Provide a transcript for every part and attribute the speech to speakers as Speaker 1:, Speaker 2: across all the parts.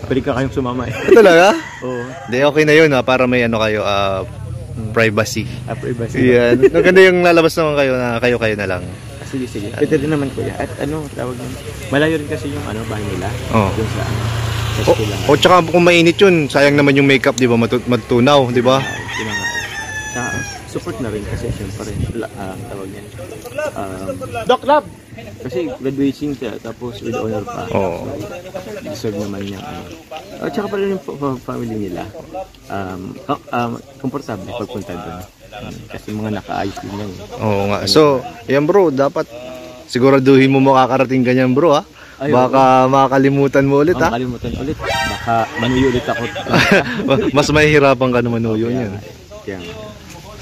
Speaker 1: pwede ka kayong sumama eh.
Speaker 2: Talaga?
Speaker 1: Oo.
Speaker 2: Hindi, okay na yun ha, para may ano kayo, privacy.
Speaker 1: Privacy.
Speaker 2: Yan. Maganda yung lalabas naman kayo na kayo-kayo na lang.
Speaker 1: Sige, sige. Pwede rin naman kuya. At ano, tawag yun. Malayo rin kasi yung bahay nila.
Speaker 2: Oo.
Speaker 1: Yung sa
Speaker 2: O tsaka kung mainit yun, sayang naman yung makeup, di ba? Matutunaw, di ba?
Speaker 1: Sa support na rin kasi syempre tawag yan. Doc Lab! Kasi graduation siya, tapos with honor pa.
Speaker 2: Oo.
Speaker 1: So, deserve naman niya. At saka pala yung family nila, komportable pagpunta doon. Kasi mga nakaayos din yan.
Speaker 2: Oo nga. So, yan bro, dapat siguraduhin mo makakarating ganyan bro ha. Baka makakalimutan mo ulit ha.
Speaker 1: Makakalimutan ulit. Baka manuyo ulit ako.
Speaker 2: Mas mahihirapan ka na manuyo yun.
Speaker 1: Kaya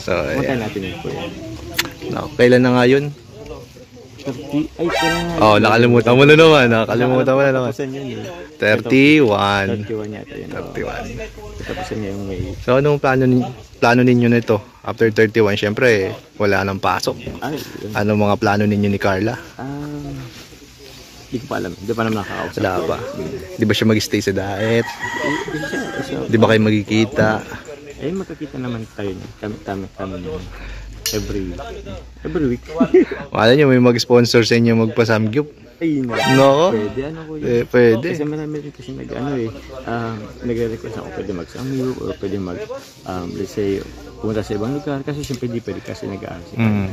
Speaker 2: so,
Speaker 1: punta natin yun po yan.
Speaker 2: No, kailan na nga yun?
Speaker 1: 30, ay,
Speaker 2: oh, nakalimutan mo na naman. Nakalimutan mo na naman. 31.
Speaker 1: 31 yata yun.
Speaker 2: 31.
Speaker 1: Tapusin niya yung May.
Speaker 2: So, anong plano ninyo nito? After 31, syempre, wala nang pasok. Anong mga plano ninyo ni Carla?
Speaker 1: Hindi ko pa alam. Hindi pa naman nakakausap.
Speaker 2: Wala ba? Di ba siya mag-stay sa diet? Di ba kayo magkikita?
Speaker 1: Magkakita naman tayo. Kami naman. Every week.
Speaker 2: Wala nyo, may mag-sponsor sa inyo magpa-samgyup.
Speaker 1: Ay,
Speaker 2: no?
Speaker 1: Pwede,
Speaker 2: pwede.
Speaker 1: Kasi marami rin kasi nag-request ako pwede mag-samgyup o pwede let's say, pumunta sa ibang lugar. Kasi syempre di pwede kasi nag-aaral siya.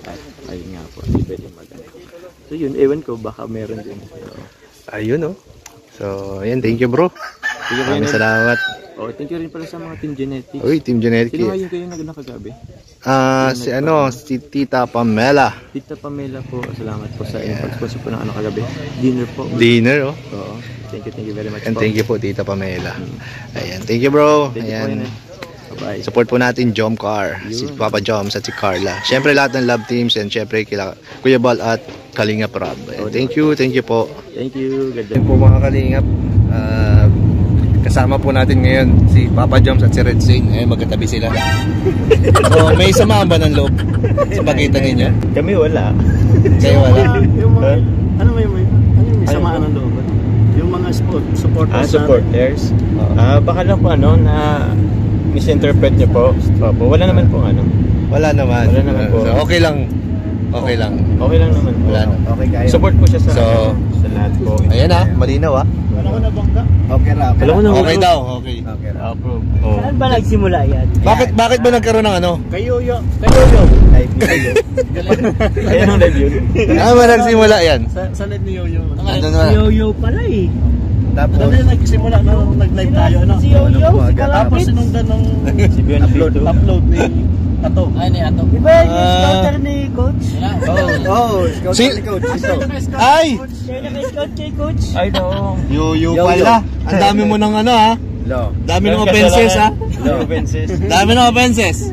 Speaker 1: At ayun nga po, di pwede mag-aaral. So yun, ewan ko, baka meron din.
Speaker 2: Ayun oh. So, ayan, thank you bro. Maraming salamat.
Speaker 1: Thank you rin pala sa mga Team Genetics.
Speaker 2: Uy, Team Genetics.
Speaker 1: Sino kayo nakagabi?
Speaker 2: Si Tita Pamela.
Speaker 1: Tita Pamela po, salamat po sa pag-sponsor po ng kagabi. Dinner po.
Speaker 2: Dinner oh.
Speaker 1: Oo. Thank you very much.
Speaker 2: And thank you po Tita Pamela. Ayan, thank you bro. Ayan.
Speaker 1: Bye.
Speaker 2: Support po natin Jomcar, si Papa Joms at si Carla. Siyempre lahat ng love teams and siyempre kila Kuya Bal at Kalingap Rob. Thank you po.
Speaker 1: Thank you. Good day.
Speaker 2: Po mga Kalingap. Kasama po natin ngayon si Papa Joms at si Red Zane. Magkatabi sila. So may samaan ba ng loob sa pagitan ninyo?
Speaker 1: Kami wala.
Speaker 2: Kayo wala?
Speaker 1: Ano may samaan ng loob? Yung mga supporters. Supporters? Baka lang po na misinterpret niyo po. Wala naman po
Speaker 2: Wala naman po. So, okay lang. Okay lang
Speaker 1: naman po.
Speaker 2: Okay kayo.
Speaker 1: Support po siya sa lahat po.
Speaker 2: Ayan malinaw
Speaker 1: Alam ko na bangga. Okay na.
Speaker 2: Okay daw. Okay.
Speaker 1: Approve.
Speaker 3: Saan ba nagsimula yan?
Speaker 2: Bakit ba nagkaroon ng
Speaker 1: Kayo. Live kayo. Ayan ang live yun.
Speaker 2: Ba nagsimula yan?
Speaker 1: Sa live ni Yoyo.
Speaker 3: Si Yoyo pala eh.
Speaker 1: Tapos nagsimula nung nag-live tayo
Speaker 3: Si Yoyo, si Kalapit.
Speaker 1: Tapos sinundan nung upload ni Ato. Ay, ni Ato.
Speaker 3: Di ba yung scouter ni Coach?
Speaker 2: Scouter ni Coach. Ay!
Speaker 3: Siya naka-scout kay Coach?
Speaker 1: Ay, no.
Speaker 2: Yoyo pala. Ang dami mo ng dami ng offenses Dami ng offenses.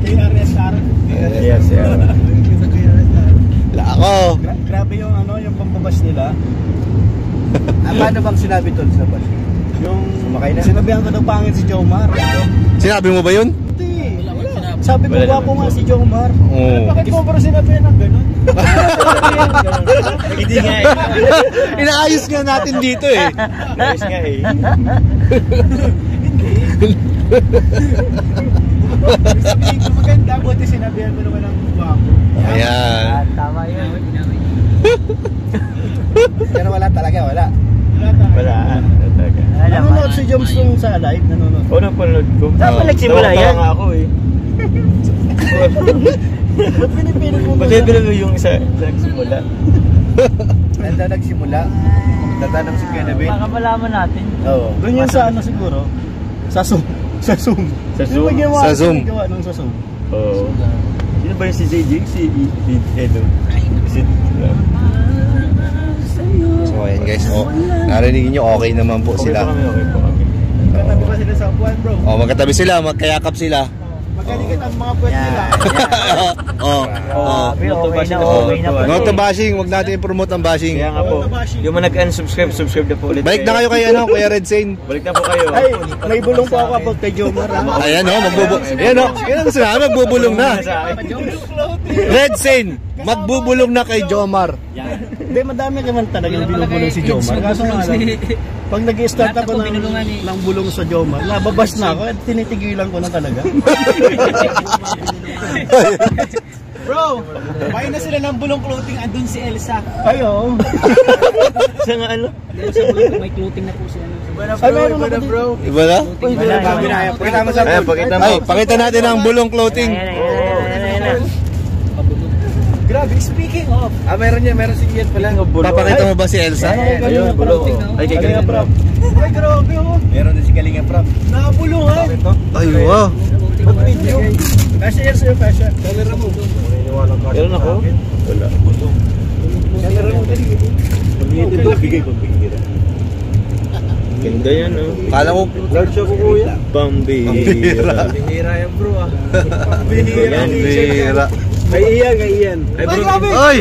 Speaker 1: Kay RSR. Yes,
Speaker 2: Wala ako.
Speaker 1: Grabe yung pambabas nila. Paano bang sinabi tol sa bas? Yung sinabihan ko daw pangit si Jomar.
Speaker 2: Sinabi mo ba yun?
Speaker 1: Hindi. Sabi ko gwapo nga si Jomar. Bakit mo parang sinabihan ng gano'n? Hindi nga
Speaker 2: Inaayos nga natin dito eh.
Speaker 1: Ayos nga eh. Hindi. Sabihin ko maganda, buti sinabihan mo naman ng gwapo.
Speaker 2: Ayan.
Speaker 3: Tama yun.
Speaker 1: Pero wala talaga, wala. Nanonood si Joms nung sa live, nanonood. Oo, napanood ko.
Speaker 3: Saan ba nagsimula yan?
Speaker 1: Tama ako eh. Ba't pinipilit mo ba? Ba't yung isa nagsimula? Nanda nagsimula? Tatanong si Kenabin?
Speaker 3: Baka malaman natin.
Speaker 1: Oo. Doon yun sa siguro? Sa Zoom. Sa Zoom? Sa Zoom?
Speaker 2: Sa Zoom?
Speaker 1: Sa Zoom? Oo. Sino ba yung si JJ? Si Edo?
Speaker 2: So ayan guys, narinig nyo okay naman po sila.
Speaker 1: Okay po kami. Magkatabi pa sila sa upuan bro.
Speaker 2: Magkatabi sila, magkayakap sila.
Speaker 1: Magkalikit ang mga puwet nila.
Speaker 2: No to bashing, wag natin i-promote ang bashing.
Speaker 1: Kaya nga po, yung mga nag-unsubscribe, subscribe na po ulit.
Speaker 2: Balik na kayo kay Kuya Red Zane.
Speaker 1: Balik na po kayo. Ay, may bulong po ako about kay Jomar.
Speaker 2: Ayan yan ang sinabi, magbubulong na. Red Zane, magbubulong na kay Jomar.
Speaker 4: Hindi, madami naman talaga yung binubulong si Jomar. Kaso nga lang, pag nag-start ako ng bulong sa Jomar, nababas na ako at tinitigilan ko na talaga.
Speaker 5: Bro, buy na sila ng bulong clothing, andun si Elsa.
Speaker 4: Ay, oo.
Speaker 1: Sa nga ano?
Speaker 3: May clothing na po siya.
Speaker 4: Ay, meron ako dito.
Speaker 2: Bro. Iba na? Pakita natin ang bulong clothing.
Speaker 5: Grabe, speaking of. Meron si Ian pala.
Speaker 2: Papakita mo ba si Elsa?
Speaker 1: Ayun, bulong. Ay, kay Kalinga Prab.
Speaker 5: Ay, grabe oh. Meron din si Kalinga Prab. Nakabulungan.
Speaker 2: Ay, wow.
Speaker 4: Kasha yan sa'yo, Kasha.
Speaker 1: Meron ako? Wala. Ganda yan, oh.
Speaker 2: Kala ko,
Speaker 1: Large ako, kuya. Pambihira.
Speaker 5: Bihira yan bro ah.
Speaker 1: Yan,
Speaker 2: bira.
Speaker 4: Kay Ian.
Speaker 1: Ay, bro.
Speaker 2: Ay!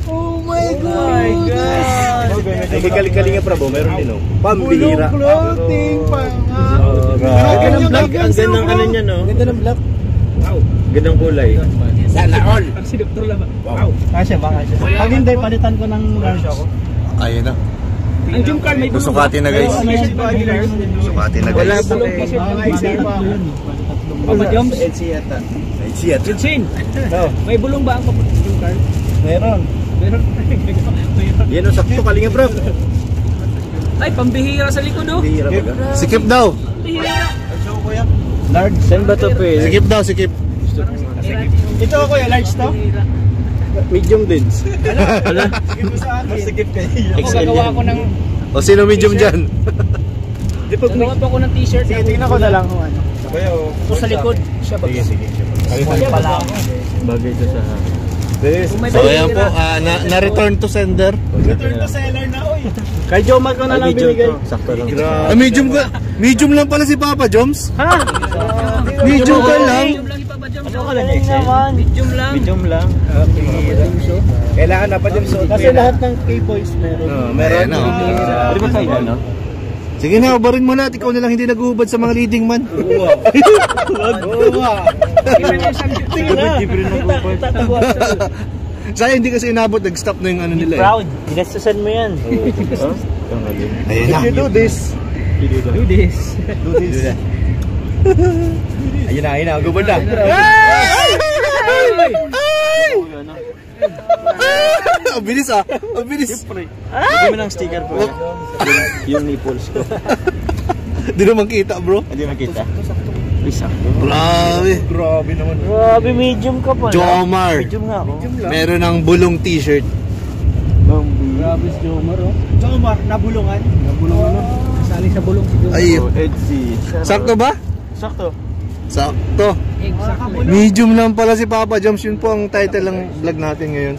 Speaker 4: Oh my God!
Speaker 1: Ay, kay Kalinga Prab, meron din, oh.
Speaker 4: Pambihira. Clothing pa nga.
Speaker 1: Ang gandang ano niya, no?
Speaker 4: Ganda ng black.
Speaker 1: Gandang kulay.
Speaker 5: Sana all.
Speaker 3: Wow.
Speaker 4: Kasha ba, Kasha? Pag hindi, palitan ko ng lunch ako.
Speaker 2: Ayun na.
Speaker 3: Ang gym card may bulong.
Speaker 2: Susukatin na guys. Susukatin na
Speaker 1: Wala
Speaker 2: guys.
Speaker 1: pa
Speaker 3: Papa Joms.
Speaker 5: Edsin.
Speaker 3: May bulong ba ang gym card?
Speaker 4: Meron.
Speaker 3: Meron.
Speaker 1: Yan, oh, sakto, Kalinga Prab.
Speaker 3: Ay, pambihira sa likod oh.
Speaker 1: Bihira ba?
Speaker 2: Sikip daw.
Speaker 3: Pambihira.
Speaker 1: Large. Saan ba ito, pe?
Speaker 2: Sikip daw, sikip.
Speaker 4: Ito ako yung large to.
Speaker 1: Medium din. Wala.
Speaker 4: Masikip kayo.
Speaker 3: Ako gagawa ko ng
Speaker 2: O sino medium dyan?
Speaker 3: gagawa pa ako ng t-shirt.
Speaker 4: Sige, tingnan ko na lang kung ano.
Speaker 3: Ako sa likod. Siya ba?
Speaker 4: Siya pala ako.
Speaker 1: Bagay ito sa...
Speaker 2: So ayan po, na-return to sender.
Speaker 4: Return to seller na, oy. Kay Jomar ko na lang binigay.
Speaker 1: Sakto lang.
Speaker 2: Medium lang pala si Papa Joms.
Speaker 4: Ha?
Speaker 2: Medium ka lang.
Speaker 3: Medium lang ipapa Joms.
Speaker 4: Ano ka lang, naman.
Speaker 3: Medium lang.
Speaker 1: Medium lang.
Speaker 5: Kailangan na pa din suot.
Speaker 4: Kasi lahat ng K-boys meron.
Speaker 2: Ayan na.
Speaker 1: Pwede ba tayo, no?
Speaker 2: Sige na, ubarin mo na. Ikaw na lang hindi nag-uubad sa mga leading man.
Speaker 4: Sige na.
Speaker 3: Tatawa sa
Speaker 2: Sayang hindi kasi inabot, nag-stop na yung ano nila.
Speaker 3: proud. Ginastusan mo yan.
Speaker 2: Ayun na.
Speaker 4: You do this.
Speaker 3: Do this.
Speaker 5: Ayun na, gubad na.
Speaker 2: Ang bilis ah. Ang bilis.
Speaker 1: Hindi mo ng sticker po. Yung nipples ko.
Speaker 2: Di naman kita bro.
Speaker 1: Hindi makita. Sakto.
Speaker 2: Grabe.
Speaker 5: Grabe naman.
Speaker 3: Grabe, medium ka pala.
Speaker 2: Jomar.
Speaker 3: Medium nga ako.
Speaker 2: Meron ng bulong t-shirt.
Speaker 4: Grabe si Jomar, oh.
Speaker 5: Jomar, nabulungan.
Speaker 4: Nabulong ano?
Speaker 3: Sali sa bulong si Jomar.
Speaker 2: Ay,
Speaker 1: Edgy.
Speaker 2: sakto ba?
Speaker 1: Sakto.
Speaker 2: Sakto.
Speaker 3: Exactly.
Speaker 2: Medium lang pala si Papa Joms. Yun po ang title ng vlog natin ngayon.